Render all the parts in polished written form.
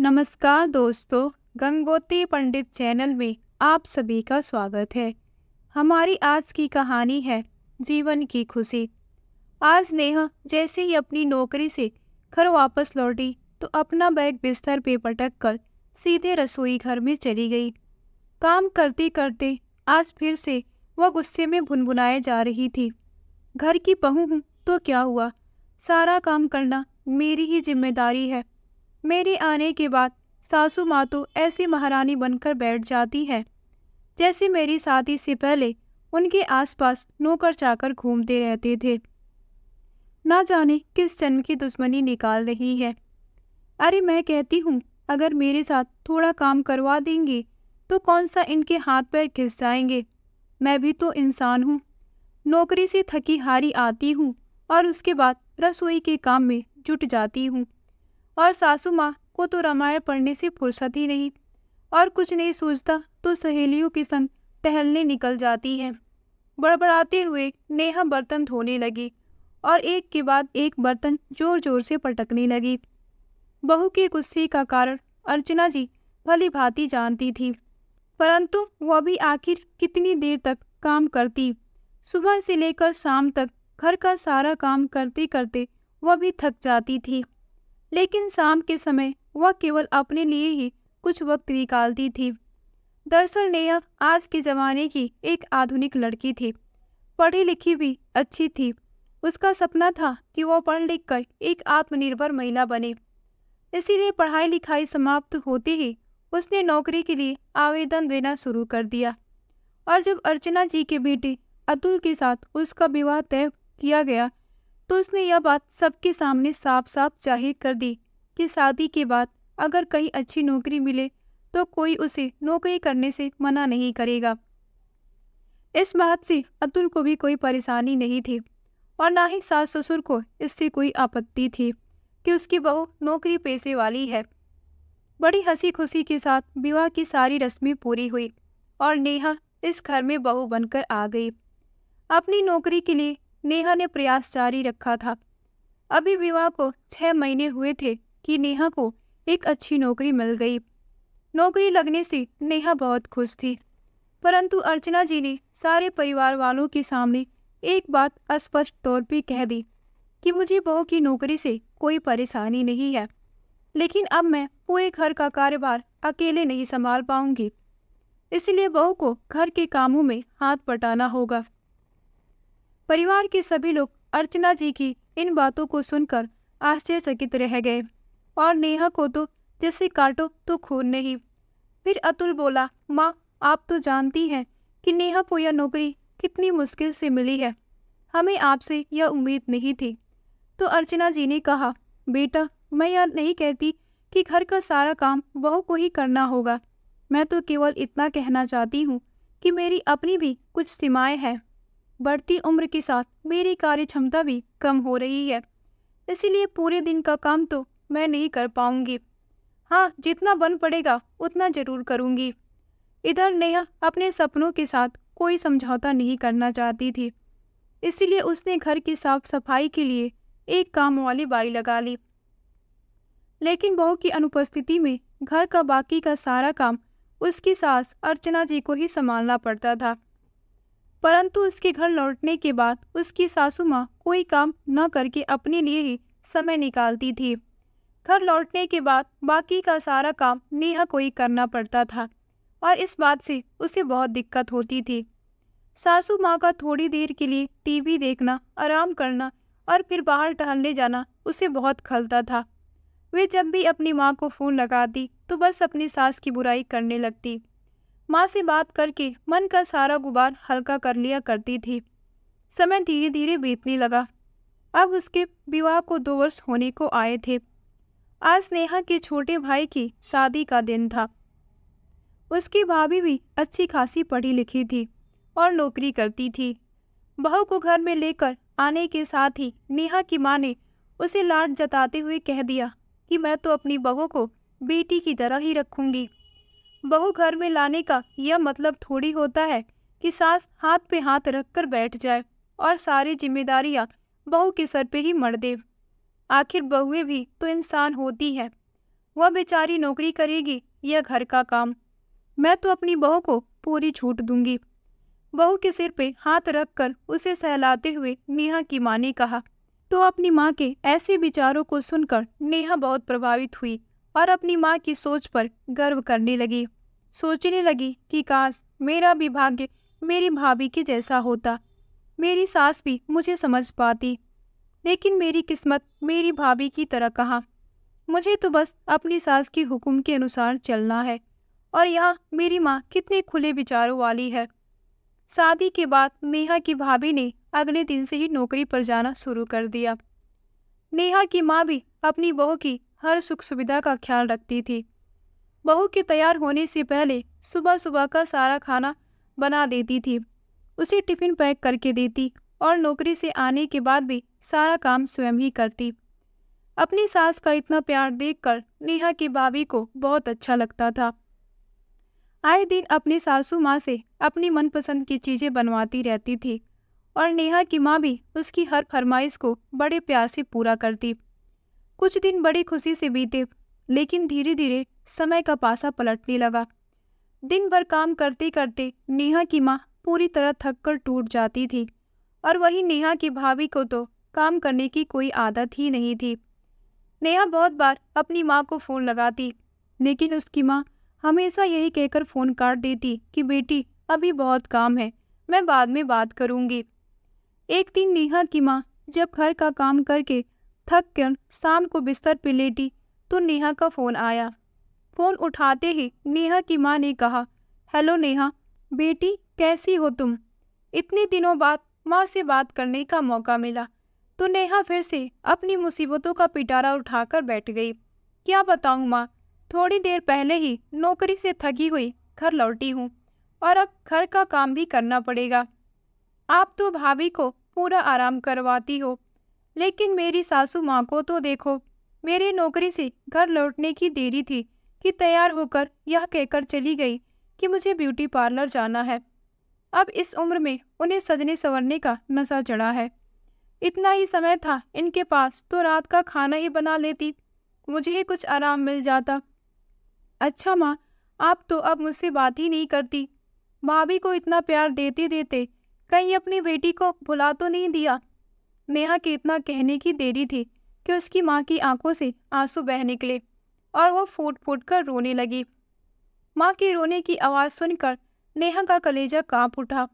नमस्कार दोस्तों, गंगोत्री पंडित चैनल में आप सभी का स्वागत है। हमारी आज की कहानी है जीवन की खुशी। आज नेहा जैसे ही अपनी नौकरी से घर वापस लौटी तो अपना बैग बिस्तर पे पटक कर सीधे रसोई घर में चली गई। काम करते करते आज फिर से वह गुस्से में भुनभुनाए जा रही थी। घर की बहू हूँ तो क्या हुआ, सारा काम करना मेरी ही जिम्मेदारी है। मेरे आने के बाद सासू माँ तो ऐसी महारानी बनकर बैठ जाती है जैसे मेरी शादी से पहले उनके आसपास नौकर चाकर घूमते रहते थे। ना जाने किस जन्म की दुश्मनी निकाल रही है। अरे मैं कहती हूँ, अगर मेरे साथ थोड़ा काम करवा देंगी तो कौन सा इनके हाथ पैर घिस जाएंगे। मैं भी तो इंसान हूँ। नौकरी से थकी हारी आती हूँ और उसके बाद रसोई के काम में जुट जाती हूँ। और सासू माँ को तो रामायण पढ़ने से फुर्सत ही नहीं, और कुछ नहीं सूझता तो सहेलियों के संग टहलने निकल जाती है। बड़बड़ाते हुए नेहा बर्तन धोने लगी और एक के बाद एक बर्तन जोर जोर से पटकने लगी। बहू के गुस्से का कारण अर्चना जी भली भांति जानती थी, परंतु वह भी आखिर कितनी देर तक काम करती। सुबह से लेकर शाम तक घर का सारा काम करते करते वह भी थक जाती थी, लेकिन शाम के समय वह केवल अपने लिए ही कुछ वक्त निकालती थी। दरअसल नेहा आज के जमाने की एक आधुनिक लड़की थी, पढ़ी लिखी भी अच्छी थी। उसका सपना था कि वह पढ़ लिख कर एक आत्मनिर्भर महिला बने। इसीलिए पढ़ाई लिखाई समाप्त होते ही उसने नौकरी के लिए आवेदन देना शुरू कर दिया। और जब अर्चना जी के बेटे अतुल के साथ उसका विवाह तय किया गया तो उसने यह बात सबके सामने साफ साफ जाहिर कर दी कि शादी के बाद अगर कहीं अच्छी नौकरी मिले तो कोई उसे नौकरी करने से मना नहीं करेगा। इस बात से अतुल को भी कोई परेशानी नहीं थी और ना ही सास ससुर को इससे कोई आपत्ति थी कि उसकी बहू नौकरी पेशे वाली है। बड़ी हंसी खुशी के साथ विवाह की सारी रस्में पूरी हुई और नेहा इस घर में बहू बनकर आ गई। अपनी नौकरी के लिए नेहा ने प्रयास जारी रखा था। अभी विवाह को 6 महीने हुए थे कि नेहा को एक अच्छी नौकरी मिल गई। नौकरी लगने से नेहा बहुत खुश थी, परंतु अर्चना जी ने सारे परिवार वालों के सामने एक बात स्पष्ट तौर पे कह दी कि मुझे बहू की नौकरी से कोई परेशानी नहीं है, लेकिन अब मैं पूरे घर का कार्यभार अकेले नहीं संभाल पाऊंगी, इसलिए बहू को घर के कामों में हाथ बटाना होगा। परिवार के सभी लोग अर्चना जी की इन बातों को सुनकर आश्चर्यचकित रह गए और नेहा को तो जैसे काटो तो खून नहीं। फिर अतुल बोला, माँ आप तो जानती हैं कि नेहा को यह नौकरी कितनी मुश्किल से मिली है। हमें आपसे यह उम्मीद नहीं थी। तो अर्चना जी ने कहा, बेटा मैं यह नहीं कहती कि घर का सारा काम बहू को ही करना होगा। मैं तो केवल इतना कहना चाहती हूँ कि मेरी अपनी भी कुछ सीमाएं हैं। बढ़ती उम्र के साथ मेरी कार्य क्षमता भी कम हो रही है, इसीलिए पूरे दिन का काम तो मैं नहीं कर पाऊंगी। हाँ, जितना बन पड़ेगा उतना जरूर करूंगी। इधर नेहा अपने सपनों के साथ कोई समझौता नहीं करना चाहती थी, इसीलिए उसने घर की साफ सफाई के लिए एक काम वाली बाई लगा ली। लेकिन बहू की अनुपस्थिति में घर का बाकी का सारा काम उसकी सास अर्चना जी को ही संभालना पड़ता था। परंतु उसके घर लौटने के बाद उसकी सासू माँ कोई काम न करके अपने लिए ही समय निकालती थी। घर लौटने के बाद बाकी का सारा काम नेहा को ही करना पड़ता था और इस बात से उसे बहुत दिक्कत होती थी। सासू माँ का थोड़ी देर के लिए टीवी देखना, आराम करना और फिर बाहर टहलने जाना उसे बहुत खलता था। वे जब भी अपनी माँ को फ़ोन लगाती तो बस अपनी सास की बुराई करने लगती। माँ से बात करके मन का सारा गुबार हल्का कर लिया करती थी। समय धीरे धीरे बीतने लगा। अब उसके विवाह को 2 वर्ष होने को आए थे। आज नेहा के छोटे भाई की शादी का दिन था। उसकी भाभी भी अच्छी खासी पढ़ी लिखी थी और नौकरी करती थी। बहू को घर में लेकर आने के साथ ही नेहा की माँ ने उसे लाड जताते हुए कह दिया कि मैं तो अपनी बहू को बेटी की तरह ही रखूंगी। बहू घर में लाने का यह मतलब थोड़ी होता है कि सास हाथ पे हाथ रखकर बैठ जाए और सारी जिम्मेदारियां बहू के सर पे ही मढ़ दे। आखिर बहुएं भी तो इंसान होती है। वह बेचारी नौकरी करेगी या घर का काम। मैं तो अपनी बहू को पूरी छूट दूंगी। बहू के सिर पे हाथ रखकर उसे सहलाते हुए नेहा की माँ ने कहा। तो अपनी माँ के ऐसे विचारों को सुनकर नेहा बहुत प्रभावित हुई और अपनी माँ की सोच पर गर्व करने लगी। सोचने लगी कि काश मेरा भी भाग्य मेरी भाभी के जैसा होता। मेरी सास भी मुझे समझ पाती, लेकिन मेरी किस्मत मेरी भाभी की तरह कहाँ। मुझे तो बस अपनी सास के हुक्म के अनुसार चलना है। और यहाँ मेरी माँ कितने खुले विचारों वाली है। शादी के बाद नेहा की भाभी ने अगले दिन से ही नौकरी पर जाना शुरू कर दिया। नेहा की माँ भी अपनी बहू की हर सुख सुविधा का ख्याल रखती थी। बहू के तैयार होने से पहले सुबह सुबह का सारा खाना बना देती थी, उसे टिफिन पैक करके देती और नौकरी से आने के बाद भी सारा काम स्वयं ही करती। अपनी सास का इतना प्यार देखकर नेहा की भाभी को बहुत अच्छा लगता था। आए दिन अपनी सासू माँ से अपनी मनपसंद की चीजें बनवाती रहती थी और नेहा की माँ भी उसकी हर फरमाइश को बड़े प्यार से पूरा करती। कुछ दिन बड़ी खुशी से बीते, लेकिन धीरे धीरे समय का पासा पलटने लगा। दिन भर काम करते करते नेहा की माँ पूरी तरह थक कर टूट जाती थी और वही नेहा की भाभी को तो काम करने की कोई आदत ही नहीं थी। नेहा बहुत बार अपनी माँ को फ़ोन लगाती, लेकिन उसकी माँ हमेशा यही कहकर फ़ोन काट देती कि बेटी अभी बहुत काम है, मैं बाद में बात करूँगी। एक दिन नेहा की माँ जब घर का काम करके थक कर शाम को बिस्तर पर लेटी तो नेहा का फ़ोन आया। फ़ोन उठाते ही नेहा की माँ ने कहा, हेलो नेहा, बेटी कैसी हो तुम? इतने दिनों बाद माँ से बात करने का मौका मिला तो नेहा फिर से अपनी मुसीबतों का पिटारा उठाकर बैठ गई। क्या बताऊँ माँ, थोड़ी देर पहले ही नौकरी से थकी हुई घर लौटी हूँ और अब घर का काम भी करना पड़ेगा। आप तो भाभी को पूरा आराम करवाती हो, लेकिन मेरी सासू माँ को तो देखो। मेरी नौकरी से घर लौटने की देरी थी कि तैयार होकर यह कहकर चली गई कि मुझे ब्यूटी पार्लर जाना है। अब इस उम्र में उन्हें सजने संवरने का नशा चढ़ा है। इतना ही समय था इनके पास तो रात का खाना ही बना लेती, मुझे ही कुछ आराम मिल जाता। अच्छा माँ, आप तो अब मुझसे बात ही नहीं करती। भाभी को इतना प्यार देते देते कहीं अपनी बेटी को भुला तो नहीं दिया? नेहा के इतना कहने की देरी थी कि उसकी माँ की आंखों से आंसू बह निकले और वो फूट फूट कर रोने लगी। माँ की रोने की आवाज़ सुनकर नेहा का कलेजा कांप उठा।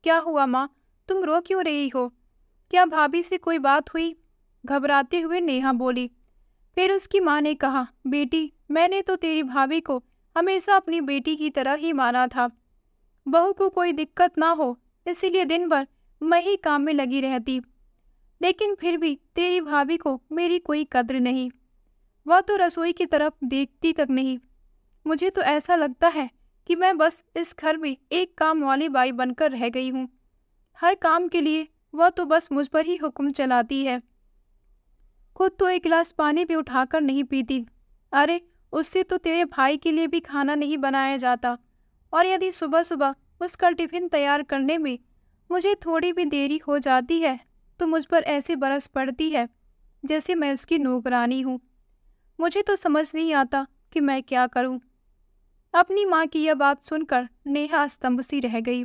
क्या हुआ माँ, तुम रो क्यों रही हो? क्या भाभी से कोई बात हुई? घबराते हुए नेहा बोली। फिर उसकी माँ ने कहा, बेटी मैंने तो तेरी भाभी को हमेशा अपनी बेटी की तरह ही माना था। बहू को कोई दिक्कत ना हो इसीलिए दिन भर मैं ही काम में लगी रहती, लेकिन फिर भी तेरी भाभी को मेरी कोई कद्र नहीं। वह तो रसोई की तरफ देखती तक नहीं। मुझे तो ऐसा लगता है कि मैं बस इस घर में एक काम वाली बाई बनकर रह गई हूँ। हर काम के लिए वह तो बस मुझ पर ही हुक्म चलाती है, खुद तो एक गिलास पानी भी उठाकर नहीं पीती। अरे उससे तो तेरे भाई के लिए भी खाना नहीं बनाया जाता, और यदि सुबह सुबह उसका टिफिन तैयार करने में मुझे थोड़ी भी देरी हो जाती है तो मुझ पर ऐसे बरस पड़ती है जैसे मैं उसकी नौकरानी हूँ। मुझे तो समझ नहीं आता कि मैं क्या करूँ। अपनी माँ की यह बात सुनकर नेहा स्तंभ सी रह गई।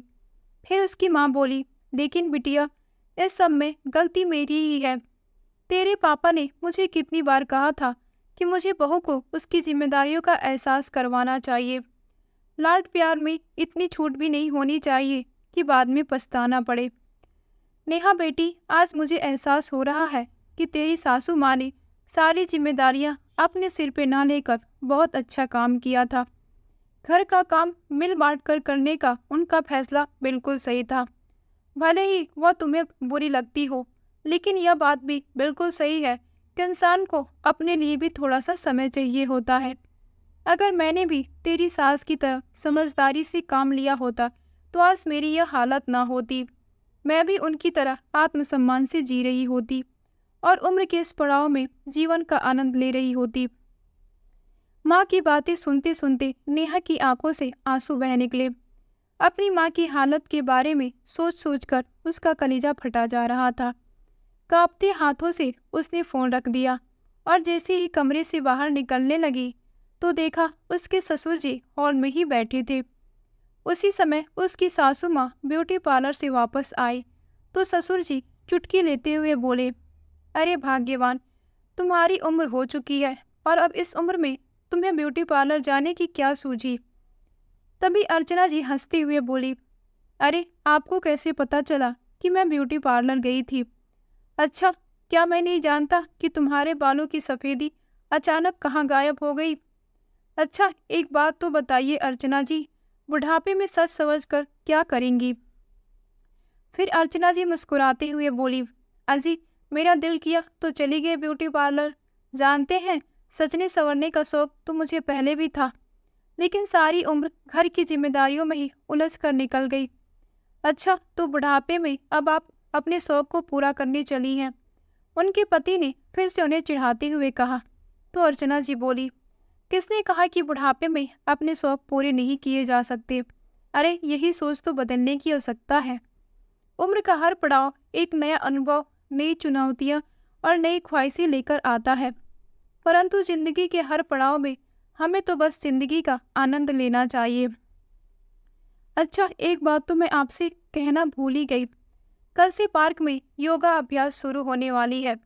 फिर उसकी माँ बोली, लेकिन बिटिया इस सब में गलती मेरी ही है। तेरे पापा ने मुझे कितनी बार कहा था कि मुझे बहू को उसकी जिम्मेदारियों का एहसास करवाना चाहिए। लाड प्यार में इतनी छूट भी नहीं होनी चाहिए कि बाद में पछताना पड़े। नेहा बेटी, आज मुझे एहसास हो रहा है कि तेरी सासू माँ ने सारी जिम्मेदारियाँ अपने सिर पे ना लेकर बहुत अच्छा काम किया था। घर का काम मिल बांट कर करने का उनका फैसला बिल्कुल सही था। भले ही वह तुम्हें बुरी लगती हो, लेकिन यह बात भी बिल्कुल सही है कि इंसान को अपने लिए भी थोड़ा सा समय चाहिए होता है। अगर मैंने भी तेरी सास की तरह समझदारी से काम लिया होता तो आज मेरी यह हालत ना होती। मैं भी उनकी तरह आत्मसम्मान से जी रही होती और उम्र के इस पड़ाव में जीवन का आनंद ले रही होती। माँ की बातें सुनते सुनते नेहा की आंखों से आंसू बह निकले। अपनी माँ की हालत के बारे में सोच सोचकर उसका कलेजा फटा जा रहा था। कांपते हाथों से उसने फ़ोन रख दिया और जैसे ही कमरे से बाहर निकलने लगी तो देखा उसके ससुर जी हॉल में ही बैठे थे। उसी समय उसकी सासू माँ ब्यूटी पार्लर से वापस आई तो ससुर जी चुटकी लेते हुए बोले, अरे भाग्यवान, तुम्हारी उम्र हो चुकी है और अब इस उम्र में तुम्हें ब्यूटी पार्लर जाने की क्या सूझी। तभी अर्चना जी हंसते हुए बोली, अरे आपको कैसे पता चला कि मैं ब्यूटी पार्लर गई थी? अच्छा, क्या मैं नहीं जानता कि तुम्हारे बालों की सफ़ेदी अचानक कहाँ गायब हो गई? अच्छा, एक बात तो बताइए अर्चना जी, बुढ़ापे में सच समझ कर क्या करेंगी? फिर अर्चना जी मुस्कुराते हुए बोली, अजी, मेरा दिल किया तो चली गई ब्यूटी पार्लर। जानते हैं, सजने संवरने का शौक तो मुझे पहले भी था, लेकिन सारी उम्र घर की जिम्मेदारियों में ही उलझ कर निकल गई। अच्छा, तो बुढ़ापे में अब आप अपने शौक को पूरा करने चली हैं? उनके पति ने फिर से उन्हें चिढ़ाते हुए कहा। तो अर्चना जी बोली, किसने कहा कि बुढ़ापे में अपने शौक पूरे नहीं किए जा सकते? अरे यही सोच तो बदलने की आवश्यकता है। उम्र का हर पड़ाव एक नया अनुभव, नई चुनौतियां और नई ख्वाहिशें लेकर आता है, परंतु जिंदगी के हर पड़ाव में हमें तो बस जिंदगी का आनंद लेना चाहिए। अच्छा, एक बात तो मैं आपसे कहना भूल ही गई। कल से पार्क में योगा अभ्यास शुरू होने वाली है,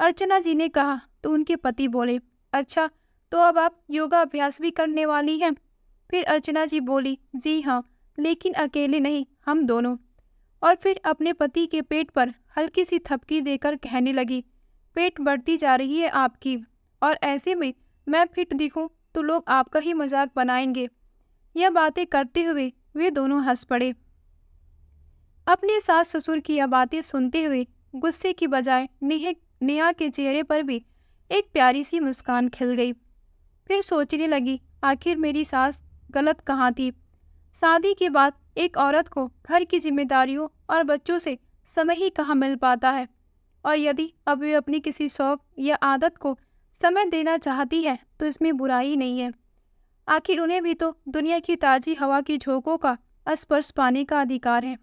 अर्चना जी ने कहा। तो उनके पति बोले, अच्छा, तो अब आप योगा अभ्यास भी करने वाली हैं? फिर अर्चना जी बोली, जी हाँ, लेकिन अकेले नहीं, हम दोनों। और फिर अपने पति के पेट पर हल्की सी थपकी देकर कहने लगी, पेट बढ़ती जा रही है आपकी, और ऐसे में मैं फिट दिखूं तो लोग आपका ही मजाक बनाएंगे। यह बातें करते हुए वे दोनों हंस पड़े। अपने सास ससुर की यह बातें सुनते हुए गुस्से की बजाय नेहा के चेहरे पर भी एक प्यारी सी मुस्कान खिल गई। फिर सोचने लगी, आखिर मेरी सास गलत कहाँ थी? शादी के बाद एक औरत को घर की जिम्मेदारियों और बच्चों से समय ही कहाँ मिल पाता है, और यदि अब वे अपनी किसी शौक या आदत को समय देना चाहती है तो इसमें बुराई नहीं है। आखिर उन्हें भी तो दुनिया की ताज़ी हवा की झोंकों का स्पर्श पाने का अधिकार है।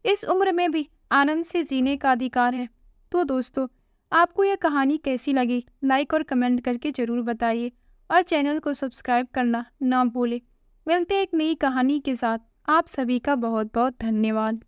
इस उम्र में भी आनंद से जीने का अधिकार है। तो दोस्तों, आपको यह कहानी कैसी लगी? लाइक और कमेंट करके ज़रूर बताइए और चैनल को सब्सक्राइब करना ना भूलें। मिलते हैं एक नई कहानी के साथ। आप सभी का बहुत बहुत धन्यवाद।